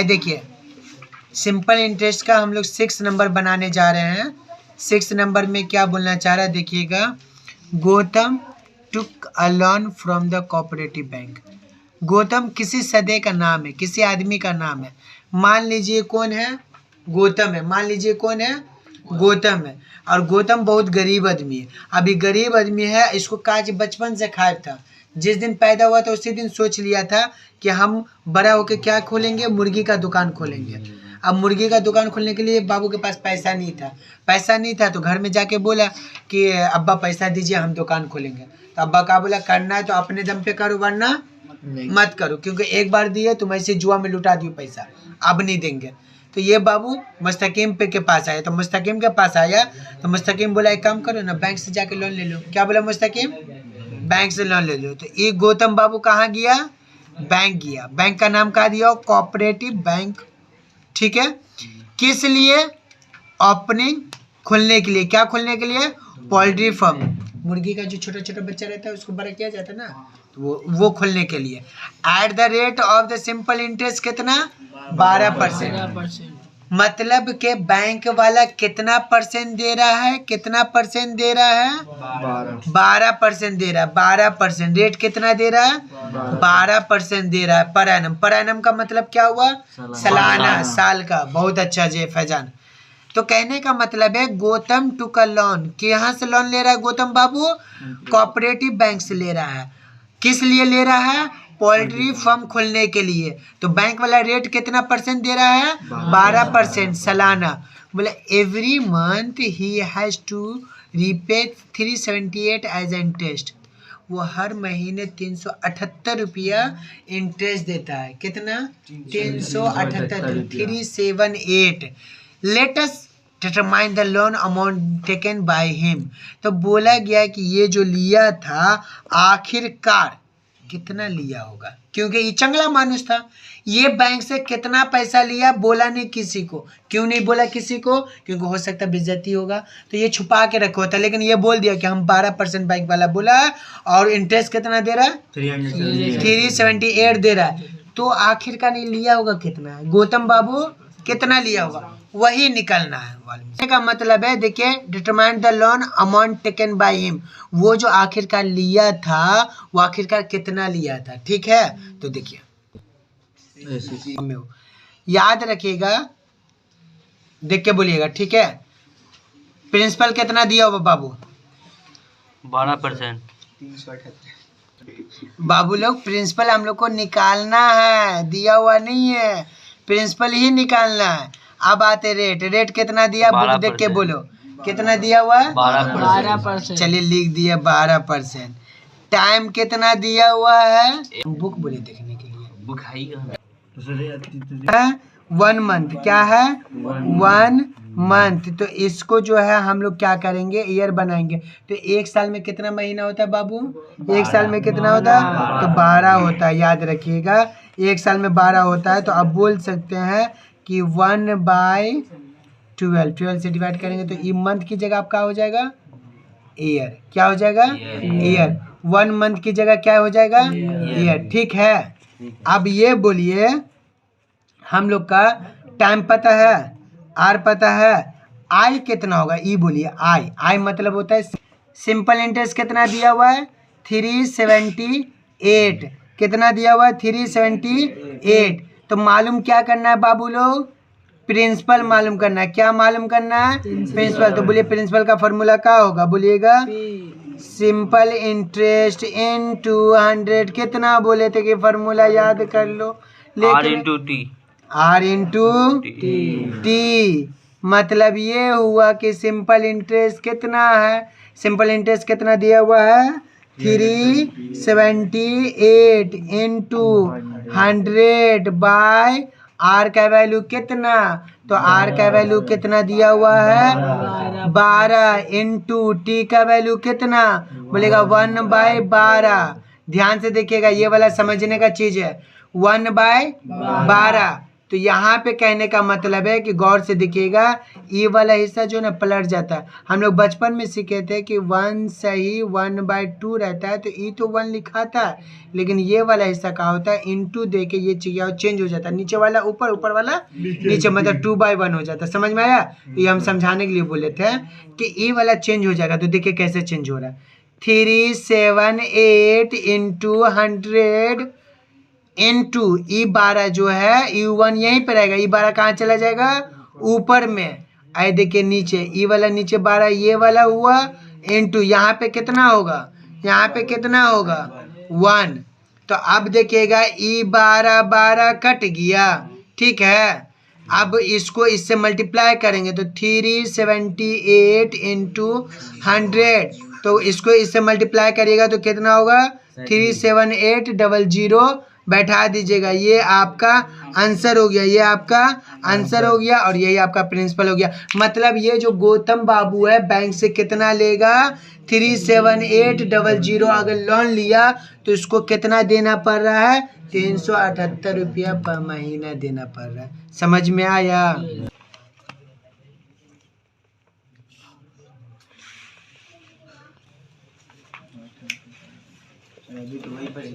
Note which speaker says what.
Speaker 1: देखिए simple interest का हम लोग 6 नंबर बनाने जा रहे हैं। 6 नंबर में क्या बोलना चाह रहा है देखिएगा। Gautam took a loan from the cooperative bank. Gautam किसी सदस्य का नाम है, किसी आदमी का नाम है। मान लीजिए कौन है, गौतम है। मान लीजिए कौन है, गौतम है। और गौतम बहुत गरीब आदमी है। अभी गरीब आदमी है, इसको काज बचपन से खाया था। जिस दिन पैदा हुआ था उसी दिन सोच लिया था कि हम बड़ा होकर क्या खोलेंगे, मुर्गी का दुकान खोलेंगे। अब मुर्गी का दुकान खोलने के लिए बाबू के पास पैसा नहीं था। पैसा नहीं था तो घर में जाके बोला कि अब्बा पैसा दीजिए, हम दुकान खोलेंगे। तो अब्बा का बोला करना है तो अपने दम पे करो, वरना मत करो, क्योंकि एक बार दिए तुम ऐसे जुआ में लुटा दियो पैसा, अब नहीं देंगे। तो ये बाबू मुस्तकीम पे के पास आया। तो मुस्तकीम के पास आया तो मुस्तकीम बोला एक काम करो ना, बैंक से जाके लोन ले लो। क्या बोला मुस्तकीम, बैंक से लोन ले लो। तो ये गौतम बाबू कहाँ गया, बैंक गया। बैंक का नाम क्या दिया, कोऑपरेटिव बैंक। ठीक है, किस लिए, ओपनिंग खोलने के लिए। क्या खोलने के लिए, पोल्ट्री फार्म। मुर्गी का जो छोटा छोटा बच्चा रहता है उसको बड़ा किया जाता है ना, तो वो खोलने के लिए। At the rate of the simple interest कितना, 12%। मतलब के बैंक वाला कितना परसेंट दे रहा है, कितना परसेंट दे रहा है, 12% दे रहा है। 12% रेट कितना दे रहा है, 12% दे रहा है पर एनम। पर एनम का मतलब क्या हुआ, सालाना, साल का। बहुत अच्छा जी फैजान। तो कहने का मतलब है गौतम टुक अ लोन, कि यहाँ से लोन ले रहा है गौतम बाबू, कोऑपरेटिव बैंक से ले रहा है। किस लिए ले रहा है, पोल्ट्री फार्म खोलने के लिए। तो बैंक वाला रेट कितना परसेंट दे रहा है, 12% सालाना। बोले every month he has to repay 378 as interest. वो हर महीने 378 रुपया इंटरेस्ट देता है। कितना, 378, 378। Let us determine the loan amount taken by him. तो बोला गया कि ये जो लिया था आखिरकार कितना लिया होगा, क्योंकि ये चंगला मानुस था। ये बैंक से कितना पैसा लिया बोला नहीं किसी को। क्यों नहीं बोला किसी को, क्योंकि हो सकता है बेइज्जती होगा, तो ये छुपा के रखा होता। लेकिन ये बोल दिया कि हम 12% बैंक वाला बोला है और इंटरेस्ट कितना दे रहा है, 378 दे रहा है। तो आखिरकार नहीं लिया होगा कितना, गौतम बाबू कितना लिया होगा, वही निकलना है। वाल्मीकि का मतलब है देखिए, determine the loan amount taken by him. वो जो आखिरकार लिया था वो आखिरकार कितना लिया था। ठीक है, तो देखिए याद रखिएगा, देख के बोलिएगा। ठीक है, प्रिंसिपल कितना दिया होगा बाबू,
Speaker 2: 12%।
Speaker 1: बाबू लोग प्रिंसिपल हम लोग को निकालना है, दिया हुआ नहीं है, प्रिंसिपल ही निकालना है। अब आते रेट, रेट कितना दिया, बुक देख के बोलो कितना दिया हुआ है,
Speaker 2: 12%।
Speaker 1: चलिए लिख दिया 12%। टाइम कितना दिया हुआ है, बुक बोले देखने के लिए,
Speaker 2: बुक
Speaker 1: है 1 मंथ। क्या है, 1 मंथ। तो इसको जो है हम लोग क्या करेंगे, ईयर बनाएंगे। तो एक साल में कितना महीना होता है बाबू, एक साल में कितना होता है, तो 12 होता है। याद रखिएगा एक साल में 12 होता है। तो अब बोल सकते हैं कि 1/12, 12 से डिवाइड करेंगे तो ये मंथ की जगह आपका हो जाएगा ईयर। क्या हो जाएगा, ईयर। 1 मंथ की जगह क्या हो जाएगा, ईयर। ठीक है, अब ये बोलिए हम लोग का टाइम पता है, आर पता है, आई कितना होगा, ई बोलिए। आई, आई मतलब होता है सिंपल इंटरेस्ट। कितना दिया हुआ है, 378। कितना दिया हुआ है, 378। तो मालूम क्या करना है बाबू लोग, प्रिंसिपल मालूम करना है। क्या मालूम करना है, प्रिंसिपल। तो बोलिए प्रिंसिपल का फॉर्मूला क्या होगा, बोलिएगा सिंपल इंटरेस्ट इन 200। कितना बोले थे कि फॉर्मूला याद कर लो, लेकिन आर इंटू टी। मतलब ये हुआ कि सिंपल इंटरेस्ट कितना है, सिंपल इंटरेस्ट कितना दिया हुआ है, 378 इंटू 100 बाय आर का वैल्यू कितना। तो आर का वैल्यू कितना दिया हुआ है, 12 इंटू टी का वैल्यू कितना, बोलेगा 1/12। ध्यान से देखिएगा, ये वाला समझने का चीज है, 1/12। तो यहाँ पे कहने का मतलब है कि गौर से देखिएगा, ई वाला हिस्सा जो है ना पलट जाता है। हम लोग बचपन में सीखे थे कि 1 सही 1/2 रहता है, तो ई तो 1 लिखा था, लेकिन ये वाला हिस्सा क्या होता है, इंटू दे के ये चेंज हो जाता है, नीचे वाला ऊपर, ऊपर वाला नीचे, मतलब 2/1 हो जाता है। समझ में आया? तो ये हम समझाने के लिए बोले थे कि ई वाला चेंज हो जाएगा। तो देखिए कैसे चेंज हो रहा है, 378 इंटू 100 इंटू ई12 जो है, U1 यहीं पे रहेगा, ई12 कहाँ चला जाएगा, ऊपर में। आए देखिए नीचे, ई वाला नीचे 12, ये वाला हुआ इंटू यहाँ पे कितना होगा, यहाँ पे कितना होगा 1। तो अब देखिएगा ई12 12 कट गया, ठीक है। अब इसको इससे मल्टीप्लाई करेंगे तो 378 इंटू 100, तो इसको इससे मल्टीप्लाई करिएगा तो कितना होगा 37800, बैठा दीजिएगा। ये आपका आंसर हो गया, ये आपका आंसर हो गया, और यही आपका प्रिंसिपल हो गया। मतलब ये जो गौतम बाबू है बैंक से कितना लेगा, 37800 अगर लोन लिया तो इसको कितना देना पड़ रहा है, 378 रुपया पर महीना देना पड़ रहा है। समझ में आया? अभी तो वही पढ़े